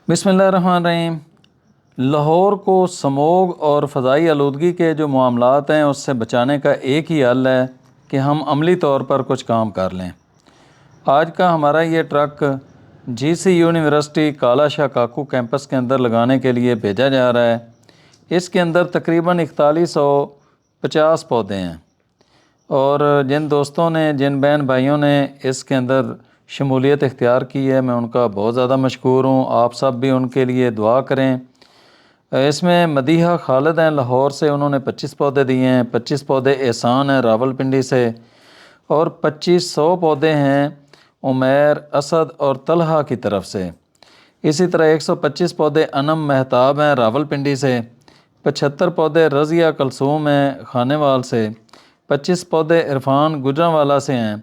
बिस्मिल्लाहिर्रहमानिर्रहीम। लाहौर को स्मॉग और फ़ज़ाई आलूदगी के जो मामलात हैं उससे बचाने का एक ही हल है कि हम अमली तौर पर कुछ काम कर लें। आज का हमारा ये ट्रक जीसी यूनिवर्सिटी काला शाह काकू कैंपस के अंदर लगाने के लिए भेजा जा रहा है। इसके अंदर तकरीबन 4150 पौधे हैं और जिन दोस्तों ने, जिन बहन भाइयों ने इसके अंदर शमूलियत इख्तियार की है, मैं उनका बहुत ज़्यादा मशकूर हूँ। आप सब भी उनके लिए दुआ करें। इसमें मदीहा खालिद हैं लाहौर से, उन्होंने 25 पौधे दिए हैं। 25 पौधे एहसान हैं रावलपिंडी से और 2500 पौधे हैं उमैर, असद और तलहा की तरफ से। इसी तरह 125 पौधे अनम महताब हैं रावलपिंडी से। 75 पौधे रज़िया कलसूम हैं खानेवाल से। 25 पौधे इरफान गुजरांवाला से हैं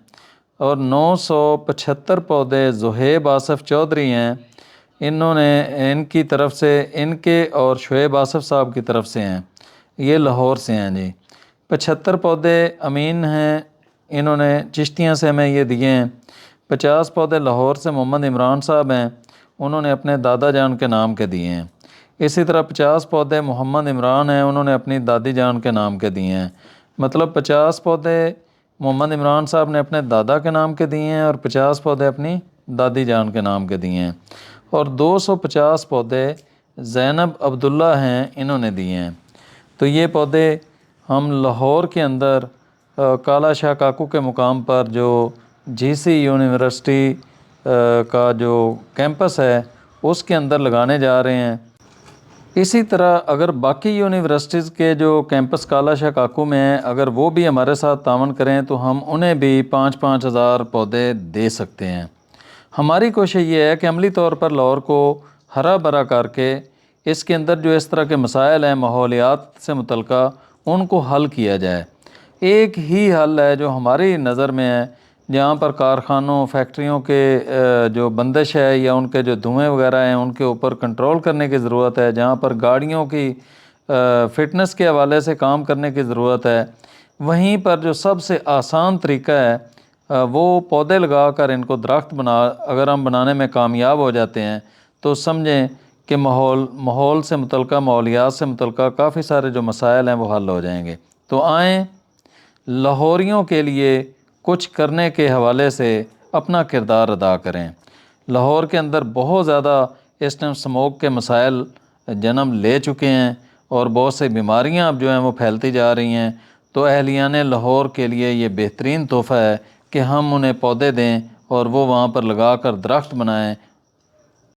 और 975 पौधे ज़ुहैब आसफ़ चौधरी हैं। इनकी तरफ से, इनके और शुएब आसफ़ साहब की तरफ से हैं। ये लाहौर से हैं जी। 75 पौधे अमीन हैं, इन्होंने चिश्तियाँ से हमें ये दिए हैं। 50 पौधे लाहौर से मोहम्मद इमरान साहब हैं, उन्होंने अपने दादा जान के नाम के दिए हैं। इसी तरह 50 पौधे मोहम्मद इमरान हैं, उन्होंने अपनी दादी जान के नाम के दिए हैं। मतलब 50 पौधे मोहम्मद इमरान साहब ने अपने दादा के नाम के दिए हैं और 50 पौधे अपनी दादी जान के नाम के दिए हैं। और 250 पौधे ज़ैनब अब्दुल्ला हैं, इन्होंने दिए हैं। तो ये पौधे हम लाहौर के अंदर काला शाह काकू के मुकाम पर जो जीसी यूनिवर्सिटी का जो कैंपस है उसके अंदर लगाने जा रहे हैं। इसी तरह अगर बाकी यूनिवर्सिटीज़ के जो कैंपस काला शाह काकू में हैं, अगर वो भी हमारे साथ तावन करें तो हम उन्हें भी 5-5 हज़ार पौधे दे सकते हैं। हमारी कोशिश ये है कि अमली तौर पर लाहौर को हरा भरा करके इसके अंदर जो इस तरह के मसाइल हैं माहौलियात से मुतल्लिक़ा, उनको हल किया जाए। एक ही हल है जो हमारी नज़र में है, जहाँ पर कारखानों, फैक्ट्रियों के जो बंदिश है या उनके जो धुएँ वगैरह हैं उनके ऊपर कंट्रोल करने की ज़रूरत है। जहाँ पर गाड़ियों की फ़िटनेस के हवाले से काम करने की ज़रूरत है। वहीं पर जो सबसे आसान तरीका है वो पौधे लगा कर इनको दरख्त अगर हम बनाने में कामयाब हो जाते हैं तो समझें कि माहौल से मुतल्लिक़ा, माहौलियात से मुतल्लिक़ा काफ़ी सारे जो मसाइल हैं वो हल हो जाएंगे। तो आएँ लाहौरियों के लिए कुछ करने के हवाले से अपना किरदार अदा करें। लाहौर के अंदर बहुत ज़्यादा इस टाइम स्मोक के मसाइल जन्म ले चुके हैं और बहुत से बीमारियां अब जो हैं वो फैलती जा रही हैं। तो अहलियान लाहौर के लिए ये बेहतरीन तोहफ़ा है कि हम उन्हें पौधे दें और वो वहाँ पर लगा कर दरख्त बनाएँ